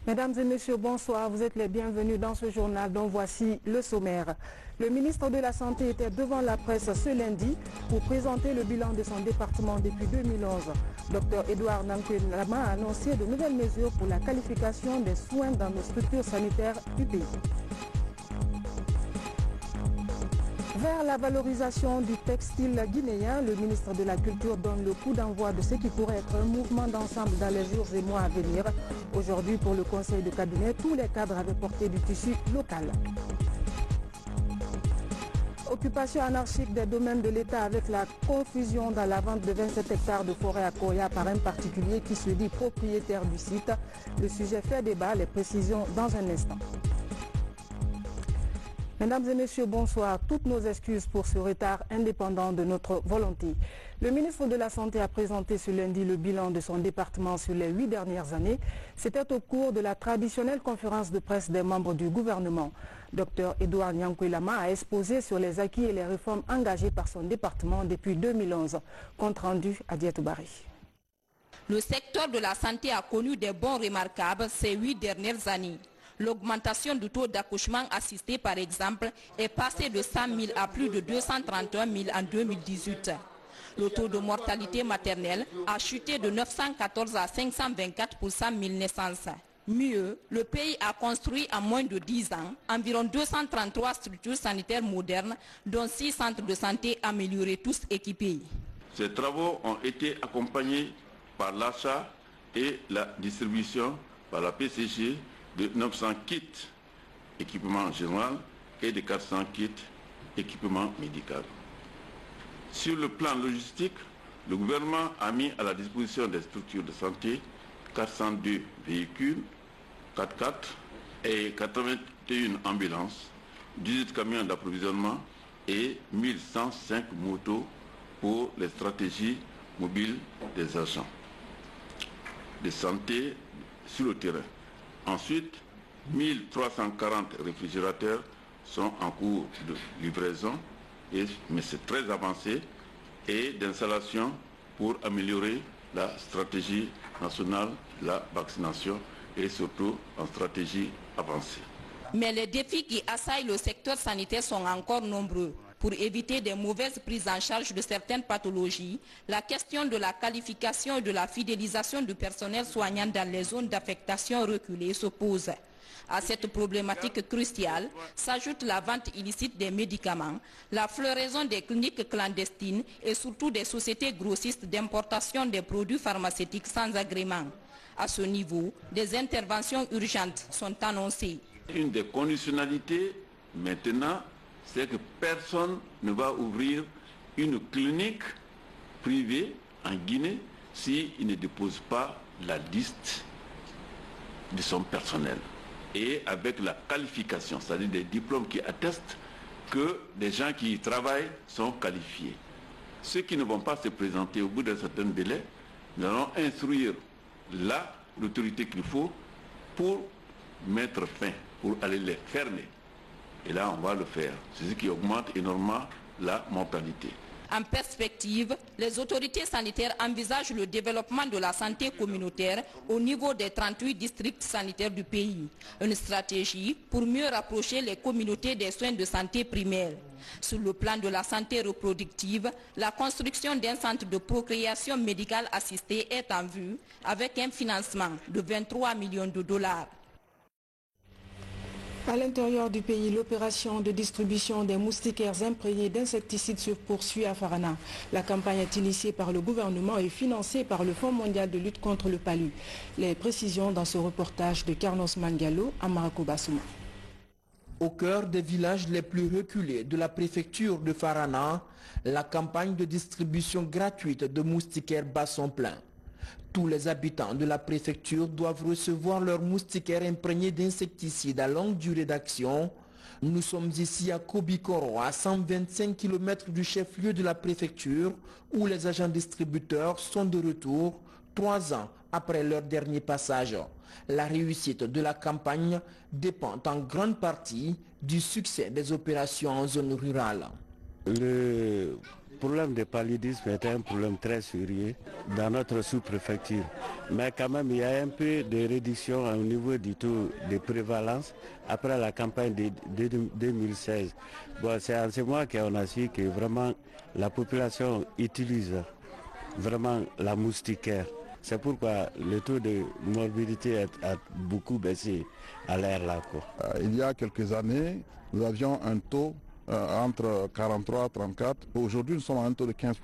Mesdames et messieurs, bonsoir. Vous êtes les bienvenus dans ce journal dont voici le sommaire. Le ministre de la Santé était devant la presse ce lundi pour présenter le bilan de son département depuis 2011. Dr Edouard Nankwé-Lama a annoncé de nouvelles mesures pour la qualification des soins dans nos structures sanitaires du pays. Vers la valorisation du textile guinéen, le ministre de la Culture donne le coup d'envoi de ce qui pourrait être un mouvement d'ensemble dans les jours et mois à venir. Aujourd'hui, pour le conseil de cabinet, tous les cadres avaient porté du tissu local. Occupation anarchique des domaines de l'État avec la confusion dans la vente de 27 hectares de forêt à Koya par un particulier qui se dit propriétaire du site. Le sujet fait débat, les précisions dans un instant. Mesdames et messieurs, bonsoir. Toutes nos excuses pour ce retard indépendant de notre volonté. Le ministre de la Santé a présenté ce lundi le bilan de son département sur les 8 dernières années. C'était au cours de la traditionnelle conférence de presse des membres du gouvernement. Dr Edouard Nankwé-Lama a exposé sur les acquis et les réformes engagées par son département depuis 2011. Compte rendu à Dietoubari. Le secteur de la santé a connu des bons remarquables ces 8 dernières années. L'augmentation du taux d'accouchement assisté, par exemple, est passée de 100 000 à plus de 231 000 en 2018. Le taux de mortalité maternelle a chuté de 914 à 524 pour 100 000 naissances. Mieux, le pays a construit en moins de 10 ans environ 233 structures sanitaires modernes, dont 6 centres de santé améliorés, tous équipés. Ces travaux ont été accompagnés par l'achat et la distribution par la PCG de 900 kits équipement général et de 400 kits équipement médical. Sur le plan logistique, le gouvernement a mis à la disposition des structures de santé 402 véhicules 4x4 et 81 ambulances, 18 camions d'approvisionnement et 1105 motos pour les stratégies mobiles des agents de santé sur le terrain. Ensuite, 1340 réfrigérateurs sont en cours de livraison, mais c'est très avancé, et d'installation pour améliorer la stratégie nationale de la vaccination et surtout en stratégie avancée. Mais les défis qui assaillent le secteur sanitaire sont encore nombreux. Pour éviter des mauvaises prises en charge de certaines pathologies, la question de la qualification et de la fidélisation du personnel soignant dans les zones d'affectation reculées se pose. À cette problématique cruciale s'ajoute la vente illicite des médicaments, la floraison des cliniques clandestines et surtout des sociétés grossistes d'importation des produits pharmaceutiques sans agrément. À ce niveau, des interventions urgentes sont annoncées. Une des conditionnalités maintenant, c'est que personne ne va ouvrir une clinique privée en Guinée s'il ne dépose pas la liste de son personnel. Et avec la qualification, c'est-à-dire des diplômes qui attestent que les gens qui y travaillent sont qualifiés. Ceux qui ne vont pas se présenter au bout d'un certain délai, nous allons instruire l'autorité qu'il faut pour mettre fin, pour aller les fermer. Et là, on va le faire. C'est ce qui augmente énormément la mortalité. En perspective, les autorités sanitaires envisagent le développement de la santé communautaire au niveau des 38 districts sanitaires du pays. Une stratégie pour mieux rapprocher les communautés des soins de santé primaires. Sur le plan de la santé reproductive, la construction d'un centre de procréation médicale assistée est en vue avec un financement de 23 millions de dollars. À l'intérieur du pays, l'opération de distribution des moustiquaires imprégnés d'insecticides se poursuit à Farana. La campagne est initiée par le gouvernement et financée par le Fonds mondial de lutte contre le palu. Les précisions dans ce reportage de Carlos Mangalo à Marako Bassouma. Au cœur des villages les plus reculés de la préfecture de Farana, la campagne de distribution gratuite de moustiquaires bat son plein. Tous les habitants de la préfecture doivent recevoir leurs moustiquaires imprégnés d'insecticides à longue durée d'action. Nous sommes ici à Kobikoro, à 125 km du chef-lieu de la préfecture, où les agents distributeurs sont de retour 3 ans après leur dernier passage. La réussite de la campagne dépend en grande partie du succès des opérations en zone rurale. Le problème de paludisme est un problème très sérieux dans notre sous-préfecture. Mais quand même, il y a un peu de réduction au niveau du taux de prévalence après la campagne de 2016. Bon, c'est en ce mois qu'on a su que vraiment la population utilise vraiment la moustiquaire. C'est pourquoi le taux de morbidité a beaucoup baissé à l'ère là. Il y a quelques années, nous avions un taux entre 43 et 34. Aujourd'hui, nous sommes à un taux de 15%.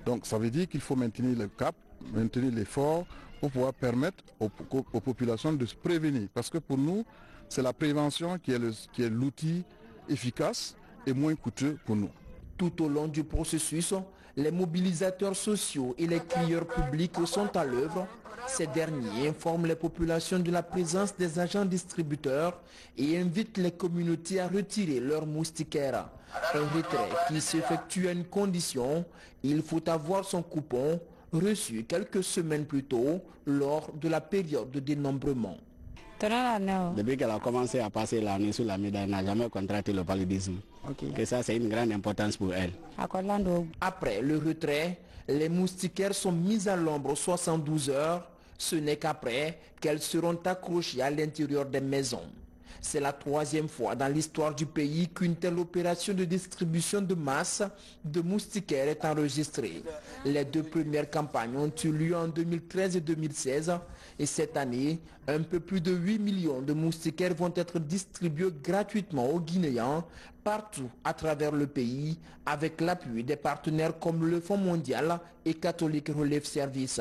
Donc ça veut dire qu'il faut maintenir le cap, maintenir l'effort pour pouvoir permettre aux populations de se prévenir. Parce que pour nous, c'est la prévention qui est l'outil efficace et moins coûteux pour nous. Tout au long du processus, les mobilisateurs sociaux et les crieurs publics sont à l'œuvre. Ces derniers informent les populations de la présence des agents distributeurs et invitent les communautés à retirer leurs moustiquaires. Un retrait qui s'effectue à une condition, il faut avoir son coupon reçu quelques semaines plus tôt lors de la période de dénombrement. Depuis qu'elle a commencé à passer l'année sous la médaille, elle n'a jamais contracté le paludisme. Et ça, c'est une grande importance pour elle. Après le retrait, les moustiquaires sont mis à l'ombre 72 heures. Ce n'est qu'après qu'elles seront accrochées à l'intérieur des maisons. C'est la troisième fois dans l'histoire du pays qu'une telle opération de distribution de masse de moustiquaires est enregistrée. Les deux premières campagnes ont eu lieu en 2013 et 2016 et cette année, un peu plus de 8 millions de moustiquaires vont être distribués gratuitement aux Guinéens partout à travers le pays avec l'appui des partenaires comme le Fonds mondial et Catholic Relief Service.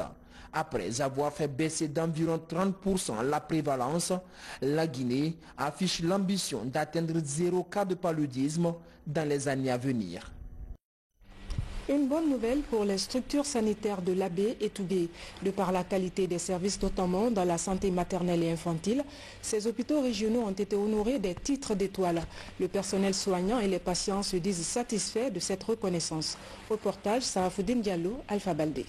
Après avoir fait baisser d'environ 30% la prévalence, la Guinée affiche l'ambition d'atteindre 0 cas de paludisme dans les années à venir. Une bonne nouvelle pour les structures sanitaires de l'Abbé et Tougué. De par la qualité des services, notamment dans la santé maternelle et infantile, ces hôpitaux régionaux ont été honorés des titres d'étoiles. Le personnel soignant et les patients se disent satisfaits de cette reconnaissance. Reportage Sarafoudine Diallo, Alpha Baldé.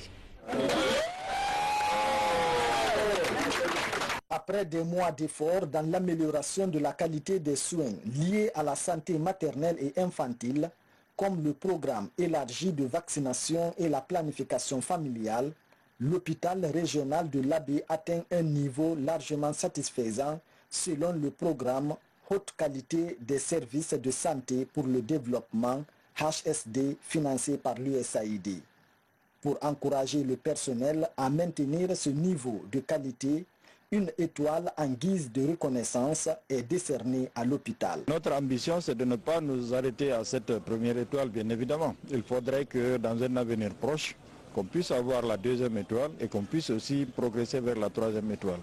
Après des mois d'efforts dans l'amélioration de la qualité des soins liés à la santé maternelle et infantile, comme le programme élargi de vaccination et la planification familiale, l'hôpital régional de l'Abbé atteint un niveau largement satisfaisant selon le programme Haute qualité des services de santé pour le développement HSD financé par l'USAID. Pour encourager le personnel à maintenir ce niveau de qualité, une étoile en guise de reconnaissance est décernée à l'hôpital. Notre ambition, c'est de ne pas nous arrêter à cette première étoile, bien évidemment. Il faudrait que dans un avenir proche, qu'on puisse avoir la deuxième étoile et qu'on puisse aussi progresser vers la troisième étoile.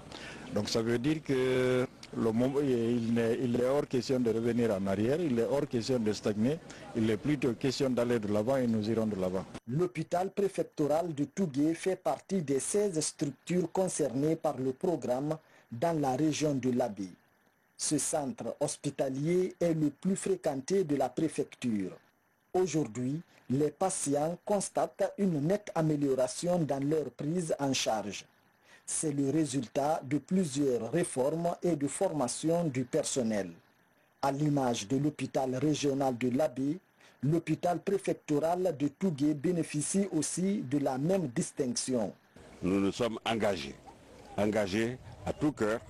Donc ça veut dire que il est hors question de revenir en arrière, il est hors question de stagner, il est plutôt question d'aller de l'avant et nous irons de l'avant. L'hôpital préfectoral de Tougué fait partie des 16 structures concernées par le programme dans la région de l'Abbé. Ce centre hospitalier est le plus fréquenté de la préfecture. Aujourd'hui, les patients constatent une nette amélioration dans leur prise en charge. C'est le résultat de plusieurs réformes et de formation du personnel. À l'image de l'hôpital régional de l'Abbé, l'hôpital préfectoral de Tougué bénéficie aussi de la même distinction. Nous nous sommes engagés à tout cœur,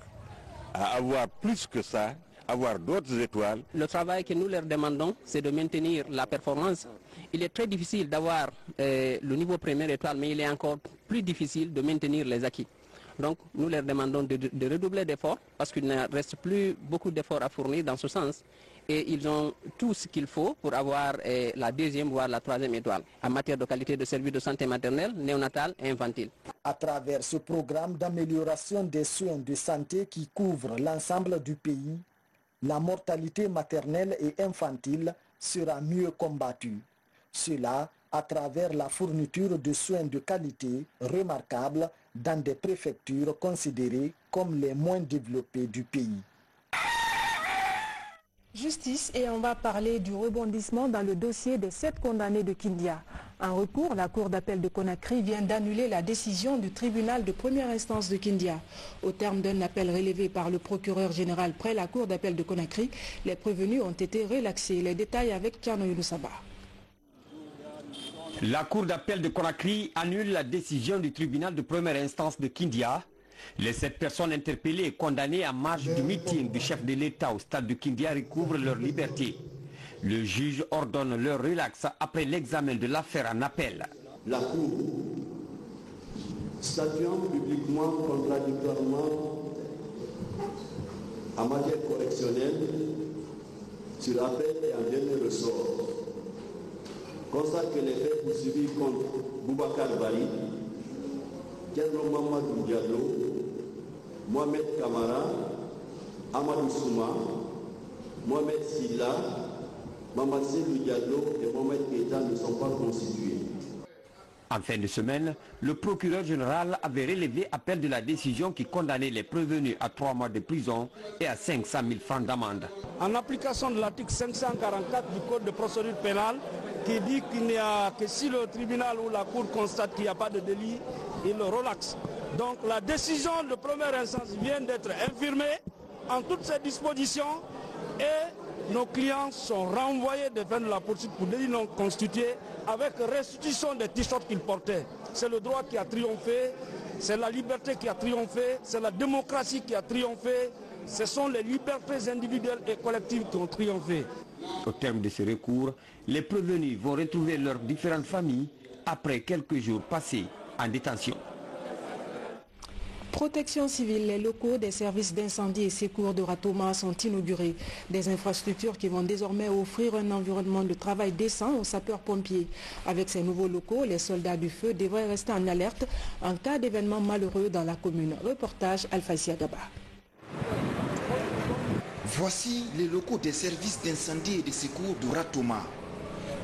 à avoir plus que ça, avoir d'autres étoiles. Le travail que nous leur demandons, c'est de maintenir la performance. Il est très difficile d'avoir le niveau première étoile, mais il est encore plus difficile de maintenir les acquis. Donc nous leur demandons de redoubler d'efforts parce qu'il ne reste plus beaucoup d'efforts à fournir dans ce sens. Et ils ont tout ce qu'il faut pour avoir la deuxième voire la troisième étoile en matière de qualité de service de santé maternelle, néonatale et infantile. À travers ce programme d'amélioration des soins de santé qui couvre l'ensemble du pays, la mortalité maternelle et infantile sera mieux combattue. Cela à travers la fourniture de soins de qualité remarquables dans des préfectures considérées comme les moins développées du pays. Justice, et on va parler du rebondissement dans le dossier des 7 condamnés de Kindia. En recours, la Cour d'appel de Conakry vient d'annuler la décision du tribunal de première instance de Kindia. Au terme d'un appel relevé par le procureur général près la Cour d'appel de Conakry, les prévenus ont été relaxés. Les détails avec Tchano Younoussaba. La cour d'appel de Conakry annule la décision du tribunal de première instance de Kindia. Les 7 personnes interpellées et condamnées à marge du meeting du chef de l'État au stade de Kindia recouvrent leur liberté. Le juge ordonne leur relax après l'examen de l'affaire en appel. La cour, statuant publiquement contradictoirement en matière correctionnelle sur appel et en dernier ressort, constate que les faits poursuivis contre Boubacar Bari, Diallo Mamadou Diallo, Mohamed Kamara, Amadou Souma, Mohamed Silla, Mamadou Selou Diallo et Mohamed Keita ne sont pas constitués. En fin de semaine, le procureur général avait relevé appel de la décision qui condamnait les prévenus à 3 mois de prison et à 500 000 francs d'amende. En application de l'article 544 du Code de procédure pénale, qui dit qu'il n'y a que si le tribunal ou la cour constate qu'il n'y a pas de délit, il le relaxe. Donc la décision de première instance vient d'être infirmée en toutes ses dispositions et nos clients sont renvoyés devant la poursuite pour délit non constitué avec restitution des t-shirts qu'ils portaient. C'est le droit qui a triomphé, c'est la liberté qui a triomphé, c'est la démocratie qui a triomphé, ce sont les libertés individuelles et collectives qui ont triomphé. Au terme de ce recours, les prévenus vont retrouver leurs différentes familles après quelques jours passés en détention. Protection civile, les locaux des services d'incendie et secours de Ratoma sont inaugurés. Des infrastructures qui vont désormais offrir un environnement de travail décent aux sapeurs-pompiers. Avec ces nouveaux locaux, les soldats du feu devraient rester en alerte en cas d'événement malheureux dans la commune. Reportage Alphaïsia Gaba. Voici les locaux des services d'incendie et de secours de Ratoma.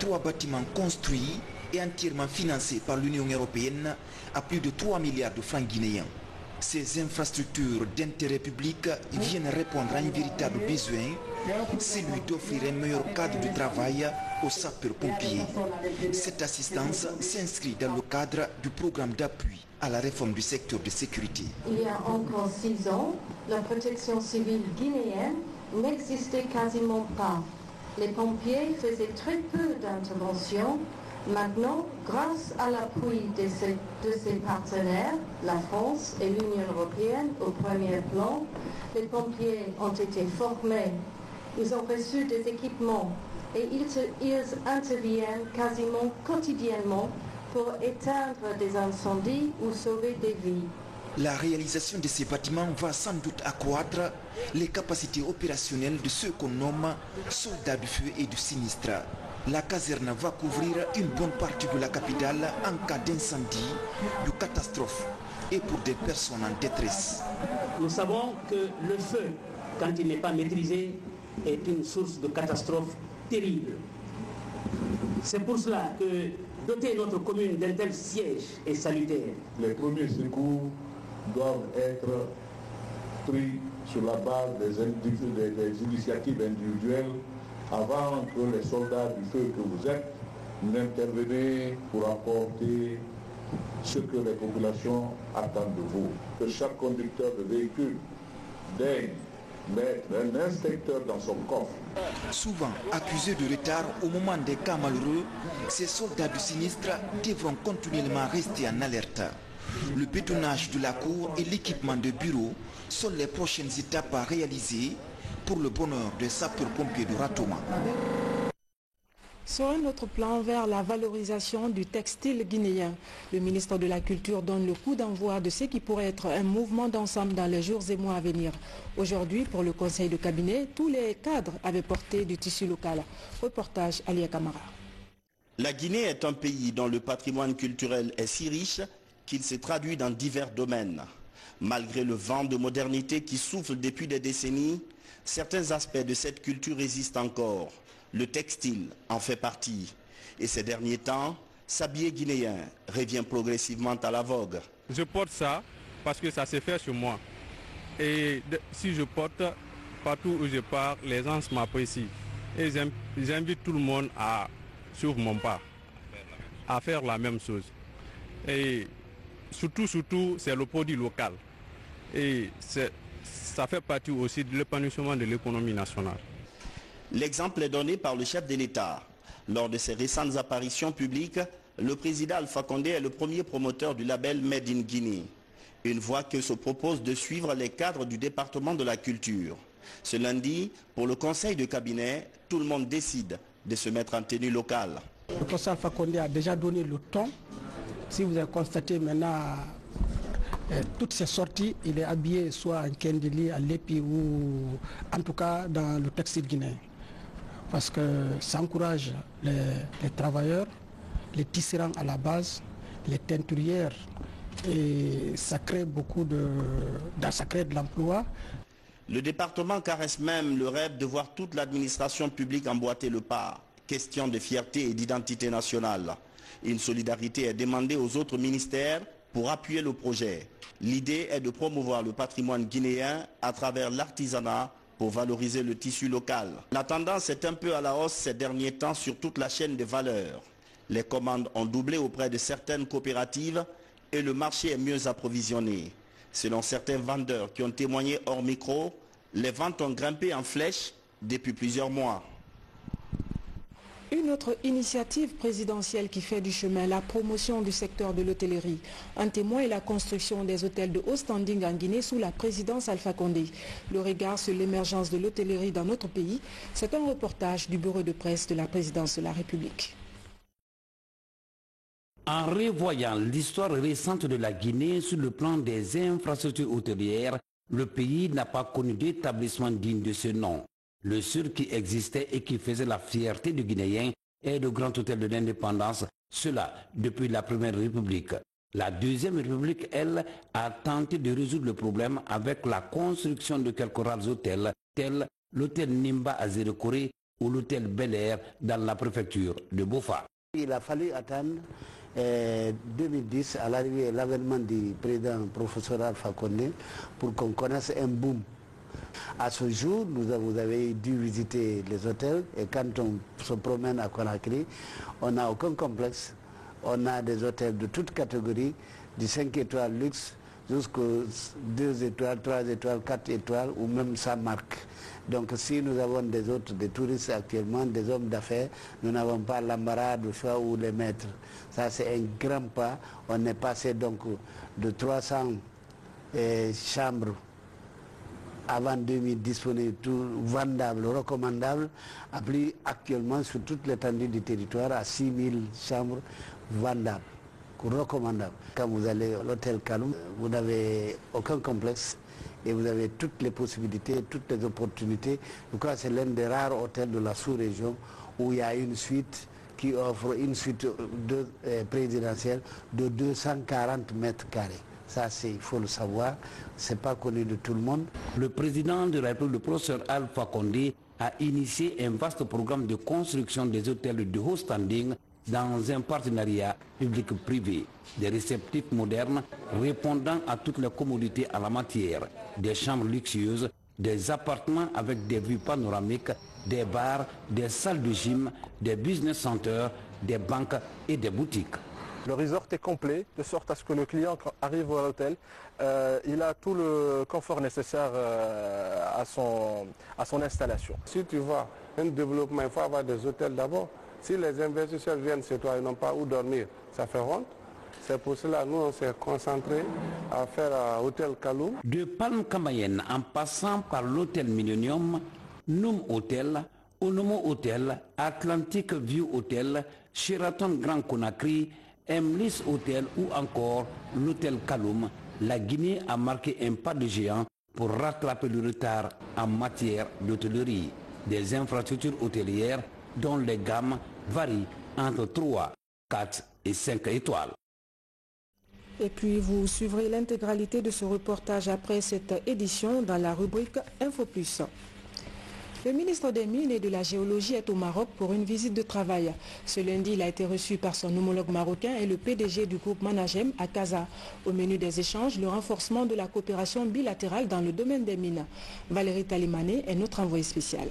3 bâtiments construits et entièrement financés par l'Union européenne à plus de 3 milliards de francs guinéens. Ces infrastructures d'intérêt public viennent répondre à un véritable besoin, celui d'offrir un meilleur cadre de travail aux sapeurs-pompiers. Cette assistance s'inscrit dans le cadre du programme d'appui à la réforme du secteur de sécurité. Il y a encore 6 ans, la protection civile guinéenne n'existait quasiment pas. Les pompiers faisaient très peu d'interventions. Maintenant, grâce à l'appui de ses partenaires, la France et l'Union européenne au premier plan, les pompiers ont été formés, ils ont reçu des équipements et ils interviennent quasiment quotidiennement pour éteindre des incendies ou sauver des vies. La réalisation de ces bâtiments va sans doute accroître les capacités opérationnelles de ceux qu'on nomme soldats du feu et du sinistre. La caserne va couvrir une bonne partie de la capitale en cas d'incendie, de catastrophe et pour des personnes en détresse. Nous savons que le feu, quand il n'est pas maîtrisé, est une source de catastrophe terrible. C'est pour cela que doter notre commune d'un tel siège est salutaire. Les premiers secours doivent être pris sur la base des initiatives individuelles avant que les soldats du feu que vous êtes n'intervenez pour apporter ce que les populations attendent de vous. Que chaque conducteur de véhicule daigne mettre un inspecteur dans son coffre. Souvent accusés de retard au moment des cas malheureux, ces soldats du sinistre devront continuellement rester en alerte. Le bétonnage de la cour et l'équipement de bureaux sont les prochaines étapes à réaliser pour le bonheur des sapeurs-pompiers de Ratoma. Sur un autre plan, vers la valorisation du textile guinéen, le ministre de la Culture donne le coup d'envoi de ce qui pourrait être un mouvement d'ensemble dans les jours et mois à venir. Aujourd'hui, pour le conseil de cabinet, tous les cadres avaient porté du tissu local. Reportage Alia Kamara. La Guinée est un pays dont le patrimoine culturel est si riche qu'il s'est traduit dans divers domaines. Malgré le vent de modernité qui souffle depuis des décennies, certains aspects de cette culture résistent encore. Le textile en fait partie. Et ces derniers temps, s'habiller guinéen revient progressivement à la vogue. Je porte ça parce que ça s'est fait sur moi. Et si je porte, partout où je pars, les gens m'apprécient. Et j'invite tout le monde à suivre mon pas, à faire la même chose. Et surtout, c'est le produit local. Et ça fait partie aussi de l'épanouissement de l'économie nationale. L'exemple est donné par le chef de l'État. Lors de ses récentes apparitions publiques, Le président Alpha Condé est le premier promoteur du label Made in Guinée. Une voie que se propose de suivre les cadres du département de la culture. Ce lundi, pour le conseil de cabinet, tout le monde décide de se mettre en tenue locale. Le conseil Alpha Condé a déjà donné le ton. Si vous avez constaté maintenant toutes ces sorties, il est habillé soit en kendili, à l'épi ou en tout cas dans le textile guinéen. Parce que ça encourage les travailleurs, les tisserands à la base, les teinturières, et ça crée ça crée de l'emploi. Le département caresse même le rêve de voir toute l'administration publique emboîter le pas. Question de fierté et d'identité nationale. Une solidarité est demandée aux autres ministères pour appuyer le projet. L'idée est de promouvoir le patrimoine guinéen à travers l'artisanat pour valoriser le tissu local. La tendance est un peu à la hausse ces derniers temps sur toute la chaîne de valeur. Les commandes ont doublé auprès de certaines coopératives et le marché est mieux approvisionné. Selon certains vendeurs qui ont témoigné hors micro, les ventes ont grimpé en flèche depuis plusieurs mois. Une autre initiative présidentielle qui fait du chemin, la promotion du secteur de l'hôtellerie. Un témoin est la construction des hôtels de haut standing en Guinée sous la présidence Alpha Condé. Le regard sur l'émergence de l'hôtellerie dans notre pays, c'est un reportage du bureau de presse de la présidence de la République. En revoyant l'histoire récente de la Guinée sur le plan des infrastructures hôtelières, le pays n'a pas connu d'établissement digne de ce nom. Le seul qui existait et qui faisait la fierté du Guinéen est le Grand Hôtel de l'Indépendance, cela depuis la Première République. La Deuxième République, elle, a tenté de résoudre le problème avec la construction de quelques rares hôtels, tels l'hôtel Nimba à Zérekoré ou l'hôtel Bel Air dans la préfecture de Bofa. Il a fallu attendre 2010 à l'arrivée et l'avènement du président professeur Alpha Condé pour qu'on connaisse un boom. À ce jour, vous avez dû visiter les hôtels et quand on se promène à Conakry, on n'a aucun complexe. On a des hôtels de toutes catégories, du 5 étoiles luxe jusqu'aux 2 étoiles, 3 étoiles, 4 étoiles ou même sans marque. Donc si nous avons des touristes actuellement, des hommes d'affaires, nous n'avons pas l'embarras de choix ou les maîtres. Ça c'est un grand pas. On est passé donc de 300 chambres avant 2000 disponibles, tout vendable, recommandable, à plus actuellement sur toute l'étendue du territoire à 6000 chambres vendables, recommandables. Quand vous allez à l'hôtel Kaloum, vous n'avez aucun complexe et vous avez toutes les possibilités, toutes les opportunités. Je crois que c'est l'un des rares hôtels de la sous-région où il y a une suite qui offre une suite présidentielle de 240 mètres carrés. Ça, il faut le savoir, ce n'est pas connu de tout le monde. Le président de la République, le professeur Alpha Condé, a initié un vaste programme de construction des hôtels de haut standing dans un partenariat public-privé. Des réceptifs modernes répondant à toutes les commodités en la matière, des chambres luxueuses, des appartements avec des vues panoramiques, des bars, des salles de gym, des business centers, des banques et des boutiques. Le resort est complet, de sorte à ce que le client, quand arrive à l'hôtel, il a tout le confort nécessaire à son installation. Si tu vois un développement, il faut avoir des hôtels d'abord. Si les investisseurs viennent chez toi, ils n'ont pas où dormir, ça fait honte. C'est pour cela que nous, on s'est concentré à faire un hôtel Kaloum. De Palm Camayen, en passant par l'hôtel Millennium, Noum Hotel, Onomo Hotel, Atlantic View Hotel, Sheraton Grand Conakry, Emlis Hotel ou encore l'hôtel Kaloum, la Guinée a marqué un pas de géant pour rattraper le retard en matière d'hôtellerie. Des infrastructures hôtelières dont les gammes varient entre 3, 4 et 5 étoiles. Et puis vous suivrez l'intégralité de ce reportage après cette édition dans la rubrique Info Plus. Le ministre des Mines et de la Géologie est au Maroc pour une visite de travail. Ce lundi, il a été reçu par son homologue marocain et le PDG du groupe Managem à Casa. Au menu des échanges, le renforcement de la coopération bilatérale dans le domaine des mines. Valérie Talimané est notre envoyée spéciale.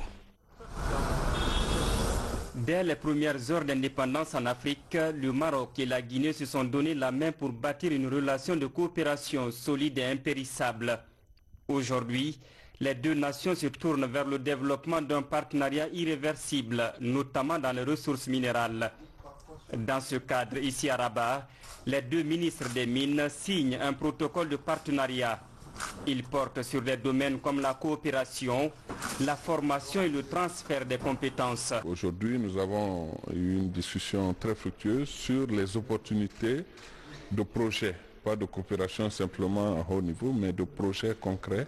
Dès les premières heures d'indépendance en Afrique, le Maroc et la Guinée se sont donné la main pour bâtir une relation de coopération solide et impérissable. Aujourd'hui, les deux nations se tournent vers le développement d'un partenariat irréversible, notamment dans les ressources minérales. Dans ce cadre, ici à Rabat, les deux ministres des Mines signent un protocole de partenariat. Il porte sur des domaines comme la coopération, la formation et le transfert des compétences. Aujourd'hui, nous avons eu une discussion très fructueuse sur les opportunités de projets, pas de coopération simplement à haut niveau, mais de projets concrets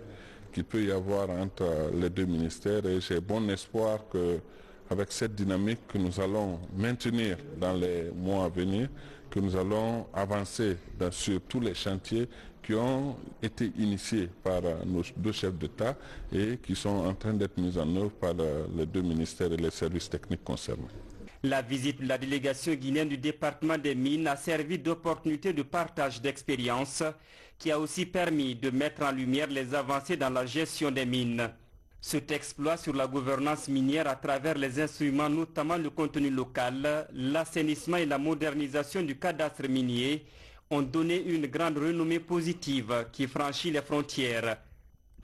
qu'il peut y avoir entre les deux ministères. Et j'ai bon espoir qu'avec cette dynamique que nous allons maintenir dans les mois à venir, que nous allons avancer sur tous les chantiers qui ont été initiés par nos deux chefs d'État et qui sont en train d'être mis en œuvre par les deux ministères et les services techniques concernés. La visite de la délégation guinéenne du département des Mines a servi d'opportunité de partage d'expériences qui a aussi permis de mettre en lumière les avancées dans la gestion des mines. Cet exploit sur la gouvernance minière à travers les instruments, notamment le contenu local, l'assainissement et la modernisation du cadastre minier, ont donné une grande renommée positive qui franchit les frontières.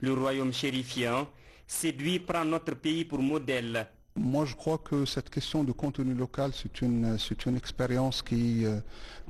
Le royaume chérifien séduit prend notre pays pour modèle. Moi, je crois que cette question de contenu local, c'est une expérience qui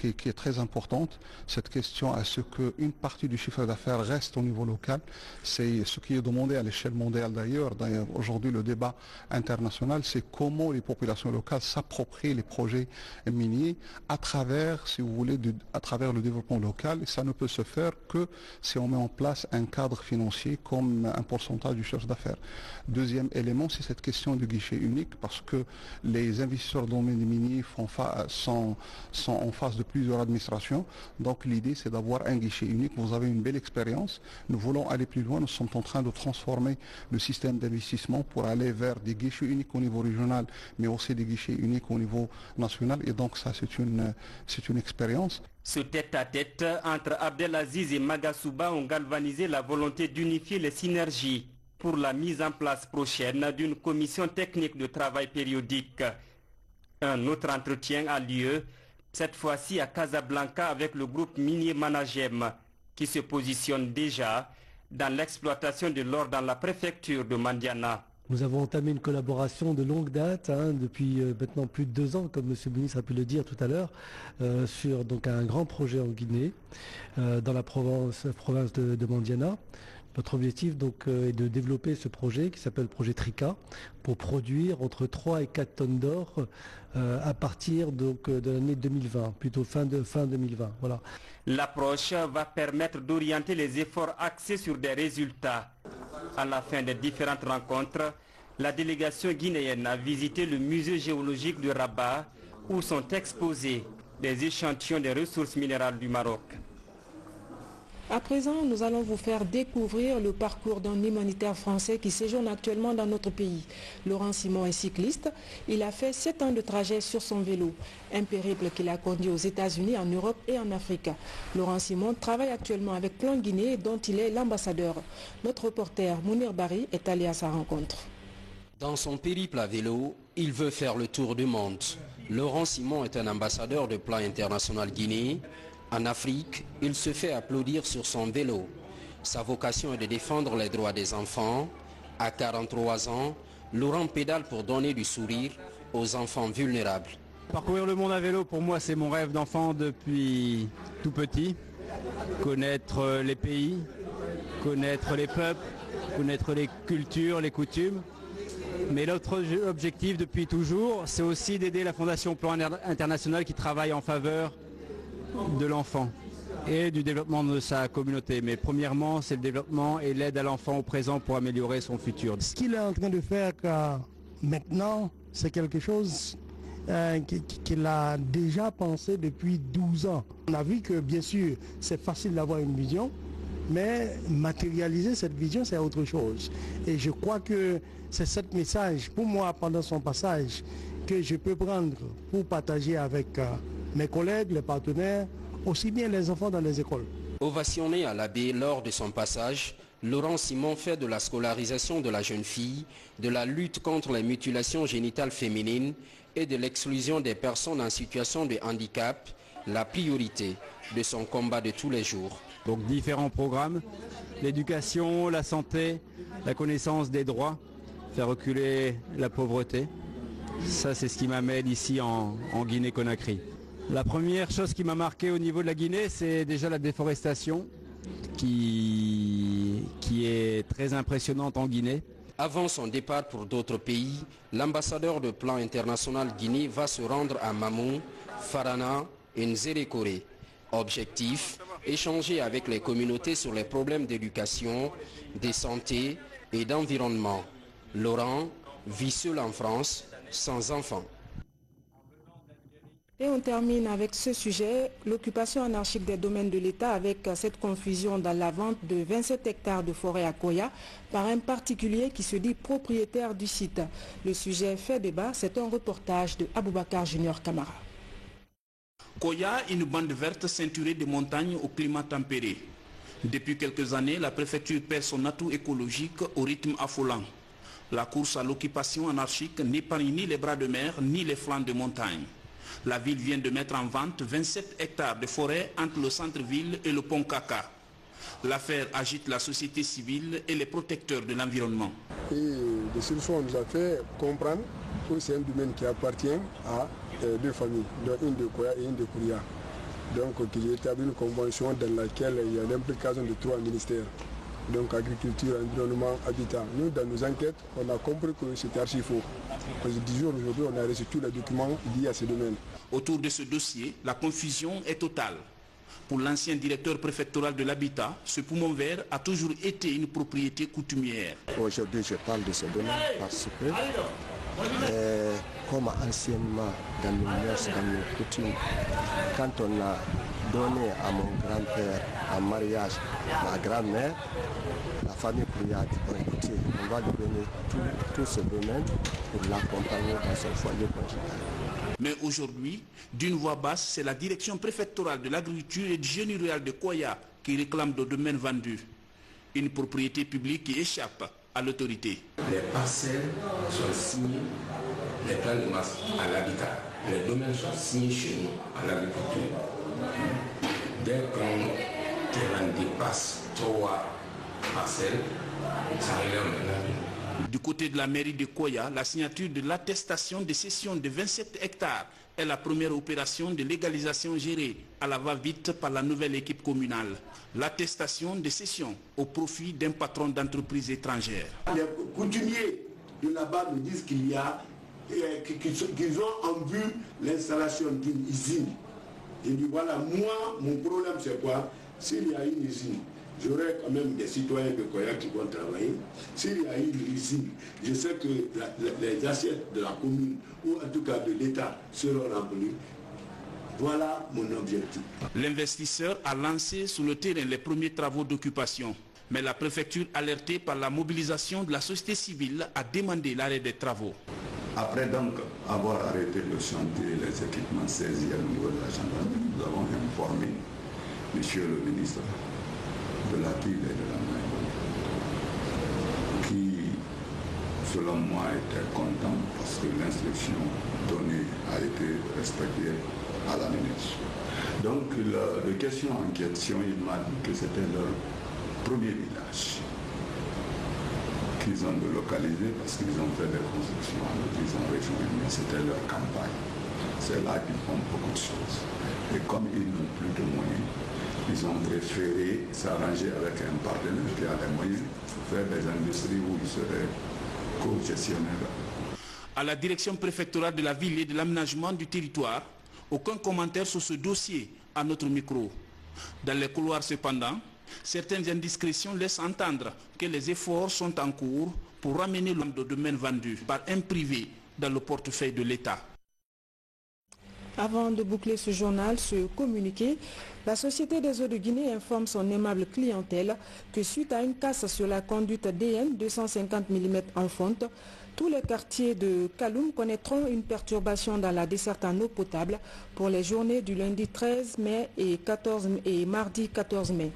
est très importante. Cette question à ce qu'une partie du chiffre d'affaires reste au niveau local, c'est ce qui est demandé à l'échelle mondiale d'ailleurs. D'ailleurs, aujourd'hui, le débat international, c'est comment les populations locales s'approprient les projets miniers à travers, si vous voulez, à travers le développement local. Et ça ne peut se faire que si on met en place un cadre financier comme un pourcentage du chiffre d'affaires. Deuxième élément, c'est cette question du guichet unique, parce que les investisseurs dans le domaine minier sont en face de plusieurs administrations. Donc l'idée, c'est d'avoir un guichet unique. Vous avez une belle expérience. Nous voulons aller plus loin. Nous sommes en train de transformer le système d'investissement pour aller vers des guichets uniques au niveau régional, mais aussi des guichets uniques au niveau national. Et donc ça, c'est une expérience. Ce tête-à-tête entre Abdelaziz et Magasouba ont galvanisé la volonté d'unifier les synergies pour la mise en place prochaine d'une commission technique de travail périodique. Un autre entretien a lieu, cette fois-ci à Casablanca avec le groupe minier Managem, qui se positionne déjà dans l'exploitation de l'or dans la préfecture de Mandiana. Nous avons entamé une collaboration de longue date, depuis maintenant plus de 2 ans, comme M. le ministre a pu le dire tout à l'heure, sur donc, un grand projet en Guinée, dans la province de Mandiana. Notre objectif donc, est de développer ce projet qui s'appelle le projet TRICA pour produire entre 3 et 4 tonnes d'or à partir donc, de l'année 2020, plutôt fin 2020. Voilà. L'approche va permettre d'orienter les efforts axés sur des résultats. À la fin des différentes rencontres, la délégation guinéenne a visité le musée géologique de Rabat où sont exposés des échantillons des ressources minérales du Maroc. À présent, nous allons vous faire découvrir le parcours d'un humanitaire français qui séjourne actuellement dans notre pays. Laurent Simon est cycliste. Il a fait 7 ans de trajet sur son vélo, un périple qui l'a conduit aux États-Unis, en Europe et en Afrique. Laurent Simon travaille actuellement avec Plan Guinée dont il est l'ambassadeur. Notre reporter Mounir Bari est allé à sa rencontre. Dans son périple à vélo, il veut faire le tour du monde. Laurent Simon est un ambassadeur de Plan International Guinée. En Afrique, il se fait applaudir sur son vélo. Sa vocation est de défendre les droits des enfants. À 43 ans, Laurent pédale pour donner du sourire aux enfants vulnérables. Parcourir le monde à vélo, pour moi, c'est mon rêve d'enfant depuis tout petit. Connaître les pays, connaître les peuples, connaître les cultures, les coutumes. Mais l'autre objectif depuis toujours, c'est aussi d'aider la Fondation Plan International qui travaille en faveur de l'enfant et du développement de sa communauté. Mais premièrement, c'est le développement et l'aide à l'enfant au présent pour améliorer son futur. Ce qu'il est en train de faire maintenant, c'est quelque chose qu'il a déjà pensé depuis 12 ans. On a vu que bien sûr, c'est facile d'avoir une vision, mais matérialiser cette vision, c'est autre chose. Et je crois que c'est ce message, pour moi, pendant son passage, que je peux prendre pour partager avec mes collègues, les partenaires, aussi bien les enfants dans les écoles. Ovationné à la baie lors de son passage, Laurent Simon fait de la scolarisation de la jeune fille, de la lutte contre les mutilations génitales féminines et de l'exclusion des personnes en situation de handicap la priorité de son combat de tous les jours. Donc différents programmes, l'éducation, la santé, la connaissance des droits, faire reculer la pauvreté Ça, c'est ce qui m'amène ici en Guinée-Conakry. La première chose qui m'a marqué au niveau de la Guinée, c'est déjà la déforestation qui est très impressionnante en Guinée. Avant son départ pour d'autres pays, l'ambassadeur de Plan International Guinée va se rendre à Mamou, Farana et Nzérékoré. Objectif, échanger avec les communautés sur les problèmes d'éducation, de santé et d'environnement. Laurent vit seul en France, sans enfants. Et on termine avec ce sujet, l'occupation anarchique des domaines de l'État avec cette confusion dans la vente de 27 hectares de forêt à Koya par un particulier qui se dit propriétaire du site. Le sujet fait débat, c'est un reportage de Aboubacar Junior Camara. Koya, une bande verte ceinturée de montagnes au climat tempéré. Depuis quelques années, la préfecture perd son atout écologique au rythme affolant. La course à l'occupation anarchique n'épargne ni les bras de mer ni les flancs de montagne. La ville vient de mettre en vente 27 hectares de forêt entre le centre-ville et le pont Kaka. L'affaire agite la société civile et les protecteurs de l'environnement. Et de ce fait, on nous a fait comprendre que c'est un domaine qui appartient à deux familles, dont une de Koya et une de Kouria. Donc il y a établi une convention dans laquelle il y a l'implication de 3 ministères. Donc agriculture, environnement, habitat. Nous, dans nos enquêtes, on a compris que c'était archi faux. Parce que 10 jours aujourd'hui, on a reçu tous les documents liés à ce domaine. Autour de ce dossier, la confusion est totale. Pour l'ancien directeur préfectoral de l'habitat, ce poumon vert a toujours été une propriété coutumière. Aujourd'hui, je parle de ce domaine parce que, comme anciennement dans nos mœurs, dans nos coutumes, quand on a donné à mon grand-père en mariage ma grand-mère, la famille Kouya a dit, bon, écoutez, on va lui donner tout ce domaine pour l'accompagner dans son foyer conjugal. Mais aujourd'hui, d'une voix basse, c'est la direction préfectorale de l'agriculture et du génie rural de Koya qui réclame le domaine vendu. Une propriété publique qui échappe à l'autorité. Les parcelles sont signées, les plans de masse à l'habitat. Les domaines sont signés chez nous à l'agriculture. Dès qu'un terrain dépasse 3 parcelles, ça relève maintenant. Du côté de la mairie de Koya, la signature de l'attestation de cession de 27 hectares est la première opération de légalisation gérée à la va-vite par la nouvelle équipe communale. L'attestation de cession au profit d'un patron d'entreprise étrangère. Les coutumiers de là-bas nous disent qu'ils ont en vue l'installation d'une usine. Je dis voilà, moi, mon problème c'est quoi? S'il y a une usine, j'aurai quand même des citoyens de Koya qui vont travailler. S'il y a une usine, je sais que les assiettes de la commune, ou en tout cas de l'État, seront remplies. Voilà mon objectif. L'investisseur a lancé sur le terrain les premiers travaux d'occupation. Mais la préfecture, alertée par la mobilisation de la société civile, a demandé l'arrêt des travaux. Après donc avoir arrêté le chantier, les équipements saisis au niveau de la gendarmerie, nous avons informé Monsieur le ministre de la ville et de la mairie, qui, selon moi, était content parce que l'instruction donnée a été respectée à la minute. Donc, de question en question, il m'a dit que c'était leur premier village qu'ils ont localisé parce qu'ils ont fait des constructions, ils ont rejoint, mais c'était leur campagne. C'est là qu'ils font beaucoup de choses. Et comme ils n'ont plus de moyens, ils ont préféré s'arranger avec un partenaire qui a les moyens pour faire des industries où ils seraient co-gestionnaires. À la direction préfectorale de la ville et de l'aménagement du territoire, aucun commentaire sur ce dossier à notre micro. Dans les couloirs cependant, certaines indiscrétions laissent entendre que les efforts sont en cours pour ramener le domaine vendu par un privé dans le portefeuille de l'État. Avant de boucler ce journal, ce communiqué, la Société des eaux de Guinée informe son aimable clientèle que suite à une casse sur la conduite DN 250 mm en fonte, tous les quartiers de Kaloum connaîtront une perturbation dans la desserte en eau potable pour les journées du lundi 13 mai et mardi 14 mai.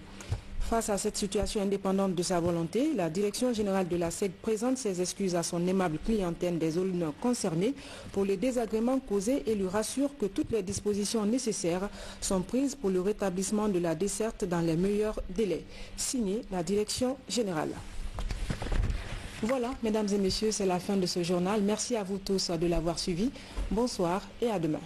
Face à cette situation indépendante de sa volonté, la Direction générale de la SEG présente ses excuses à son aimable clientèle des zones concernées pour les désagréments causés et lui rassure que toutes les dispositions nécessaires sont prises pour le rétablissement de la desserte dans les meilleurs délais. Signé la Direction générale. Voilà, mesdames et messieurs, c'est la fin de ce journal. Merci à vous tous de l'avoir suivi. Bonsoir et à demain.